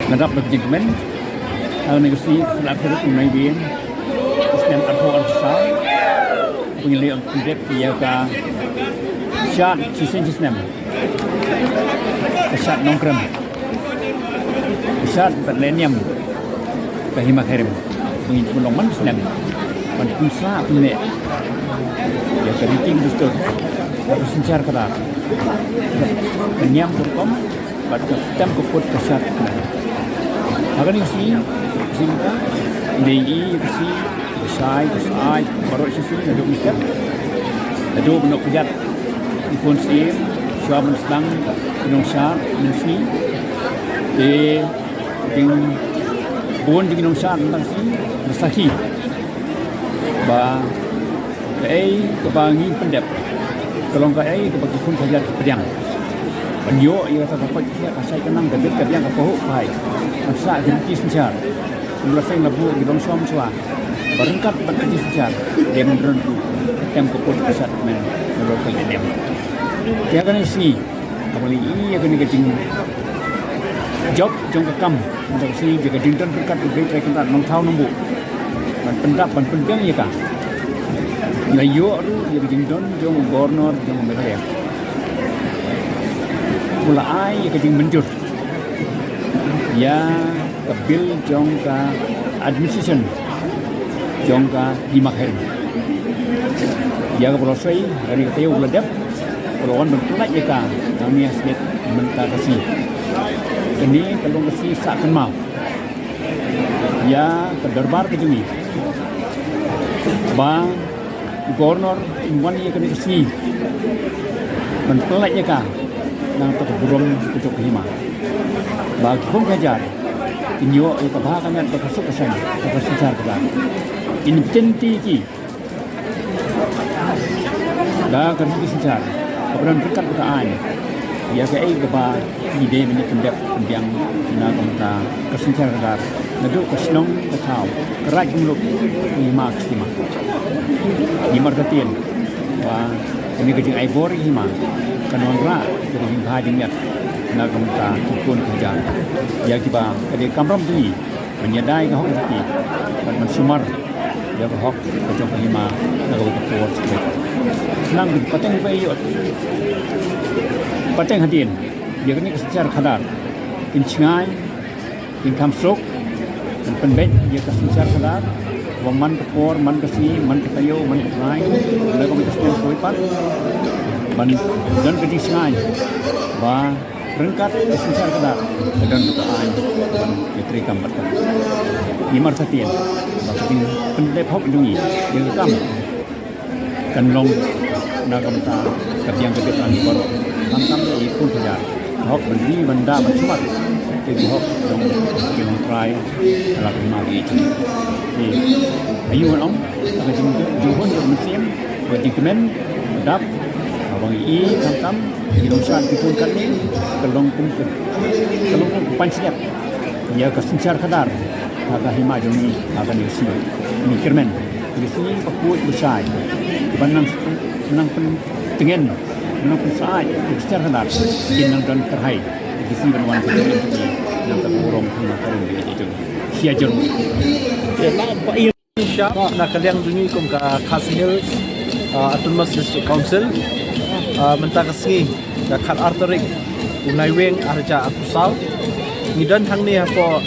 ngadap nak jengmen negosiasi selaput menai bien sistem arho arsa pengilian pendek ia ka syarat sistem syarat nongkrem syarat berlenium kahima kharim pengilman man sistem man punsa punya ya keriting betul harus sencar kata lenium berkom pada sistem keput kesat akan isi cinta DI isi sai baru isi ada misteri ada bentuk kejat ikon sim suam sedang indonesia nasi di ting pun di indonesia tentang si bersaki ba kebangi pendep kalau kebagi pun kejat pedang penyo ia kata dapat dia kasai kenang dekat kedang ke pohon baik masa ganti senjar sebelah saya labu di dalam suam sua berengkat berganti senjar dia merentu tem keput kesat men merokok dem dia kan isi apalagi ia kena kecing job jong kekam untuk si jaga dinten berkat diberi kita nong tahu nombu dan pendap dan pendang ya kan layo tu dia kecing don jong gornor jong mereka mulai ia kecing menjur ya kebil jong ka administration jong ka dimakhir ya ke proses dari ketiau beladap pelawan bertulat ya ka kami asmet mentah kasih ini kalau kasih sakan mau ya ke darbar ke jumi bang gornor inwan ia kena kasih bertulat ya ka nang terburung kucuk hima bagi pun kajar inyo itu bahkan yang terkasuk kesan terkasar kesan ini centi ki dah kerja kesan kemudian berkat kesan ya ke keba ide ini pendek yang nak kita kesan kesan nadu kesenong ketau keraj muluk hima kesima hima tertien wah ini kerja ivory hima kanonra jadi hadinya nak kita tukun kerja ya kita ada kamram tu menyadai ke hok ini dan mensumar ya ke hok kejong lima nak kita kuat sikit senang di pateng bayot pateng hadin dia kini secara kadar incingai income stroke dan penbet dia secara kadar waman kepor man kesini man ketayo man ketai lalu kita spend kuipat dan kecil sengai bah rengkat esensial kadar dan ketaan dan fitri kambat imar satien bakin pendep hok dungi yang kam kanlong nagamta kabyang kedepan baru tam ikut kerja hok beli benda macam itu hok dong yang try dalam mari itu ayu on akan jumpa musim buat dokumen dap abang tam Indonesia dipun kami kelong panciat ya kesencar kadar agak hima joni agak nisi mikirmen di sini pakut besar benang pengen menang pesai kesencar kadar inang dan terhai di sini benwan kecil yang terburung hima karim itu sia jor ya nak Indonesia nak kalian dunia kum ke Kashmir Autonomous District Council mentah kesini dekat arterik unai weng arja apusau ngidan hang ni apa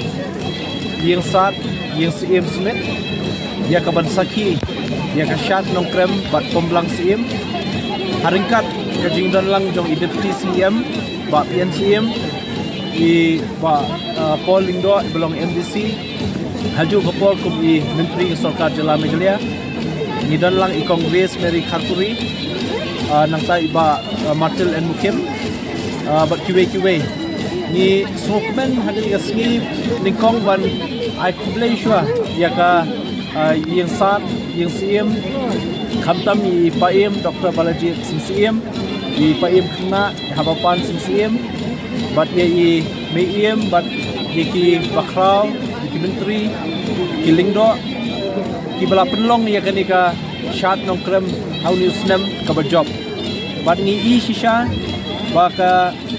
yang sat yang sim smith ya kaban saki ya kasyat nongkrem bat komblang sim haringkat kajing dan lang jong identity sim ba PNCM i ba polling do belong MDC haju kapol kum i menteri sarkar jala megalia ngidan lang i Congress Mary Kharturi nang sa iba Martil and Mukim bat kiwe ni sokmen hadin ga singi ningkong ban ai kublai shwa ya ka yang sat yang sim khamtam i paim Dr. Balaji sim i paim khna habapan sim bat ye i meim bat ye ki bakrau ki menteri ki lingdo ki bala penlong ya kanika shat nongkrem how news nem ka job bat ni i shisha baka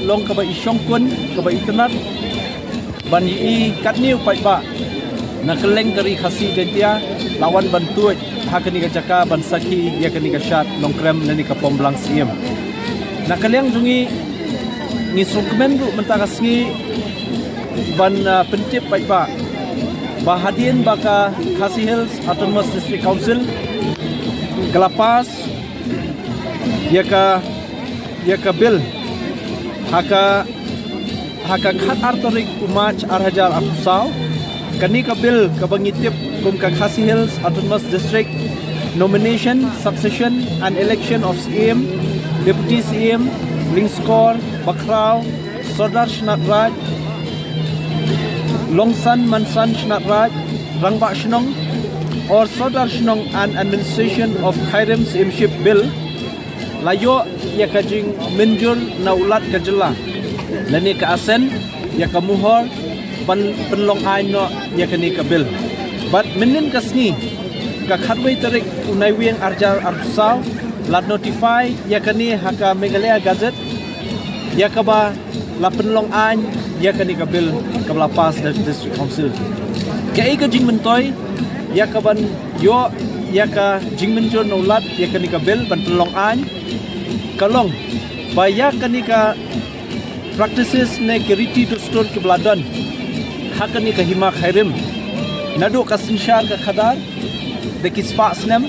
long ka ba isyong kun ka ba internet ban yi kat niu pai ba na keleng dari khasi jentia lawan bantuit hakani ka jaka ban saki ya kani ka shat nongkrem nani ka pomblang siem na keleng jungi ni sukmen ru mentakasngi ban pentip pai ba bahadien baka Khasi Hills Autonomous District Council kelapas ya ka bil haka khat artorik umach arhajar apusau kani ka bil ka bangitip kum ka Khasi Hills Autonomous District nomination succession and election of CM deputy CM Lingskor Bakrau Sodar Shnat Raj Longsan Mansan Shnat Raj Rangba Shnong or Sodar Shnong and administration of Khairim CMship Bill layo ya kajing minjur na ulat kajela lani ka asen ya ka muhor ban penlong ai no ya kani ka bil but minin kasni ka khatwei tarik unai wieng arjar arsau lat notify ya kani haka Meghalaya Gazette ya ka ba la penlong ai ya kani ka bil ka la pas district council ka ai ka jing mentoy ya ka ban yo ya ka jing minjur na ulat ya kani ka bil ban penlong ai kalong baya kani ka practices ne kiriti to store ke bladan hakani ka hima khairim nadu ka sinshar ka khadar de kispa snem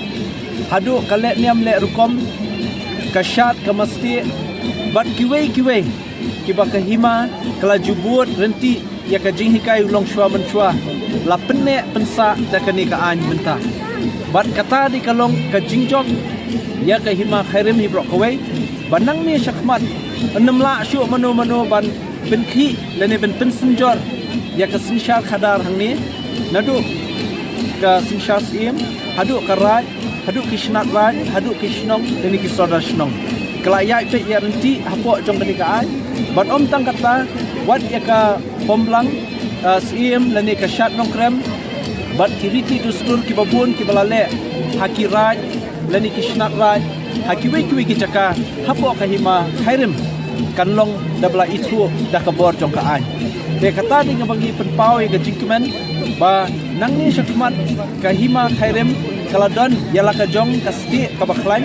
hadu kale niam le rukom ka shat ka masti bat kiwei kiba ka hima kala jubut renti ya ka jinghikai ulong shwa menchwa la penne pensa da kani ka an benta bat kata di kalong ka jingjok ya ka hima khairim hi brok kawai banang ni syakmat enam la syu mano ban benki lene ben pensenjor ya ka sinshar khadar hang ni nadu ka sinshar sim hadu ka raj hadu kishnat raj hadu kishnong deni kisodar shnong kelaya pe ya renti hapo jong kani ka ai ban om tang kata wat ya ka pomblang sim lene ka shat nongkrem bat kiriti dustur ki babun ki balale haki raj leni kishnat raj hakiwe ki chaka hapo ka hima khairim kanlong dabla itu da kabor jong ka ai de kata ni ngabangi penpau ka jingkemen ba nangni syakmat ka hima khairim kaladon yala ka jong ka sti ka bakhlain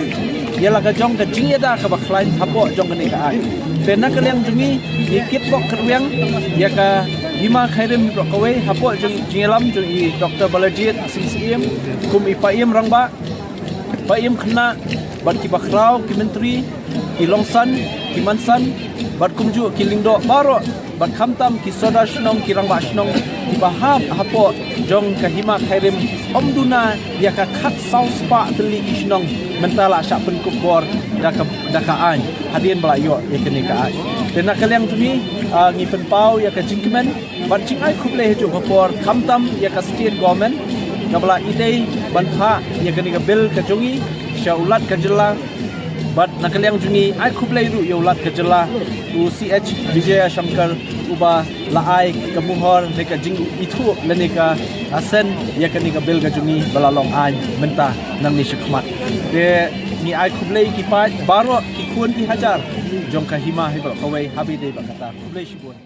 yala ka jong ka jingyada ka bakhlain hapo jong ka ni ka ai de nakaleng jungi ikit bok kerweng ya ka hima khairim ro kawe hapo jong jingelam jong i Dr. Balajit asing sim kum ipaim rangba paim khna bat ki bakrau ki menteri ki longsan ki mansan bat kumju ki lingdo baro bat khamtam ki soda shnong ki rangba shnong ki bahap hapo jong ka hima khairim omduna ya ka khat sau spa teli ki shnong mentala sya pen kubor da ka an hadien bala yo ya kini ka ai tena kaleng tumi ngi pen pau ya ka jingkemen bat jing ai khuble heju khopor khamtam ya ka state government kabla idei banpha ya kini ka bill ka jongi sya ulat ka jela bat nakaliang jungi ai khublei ru ya ulat ka jela u CH Vijaya Shankar uba laai ka muhor ne ka jing itu lene ka asen ya kani ka bill ka jungi balalong ai menta nang ni shikmat de ni ai khublei ki pa baro ki khun ki hajar jong ka hima hebal kawai habi de bakata khublei shibun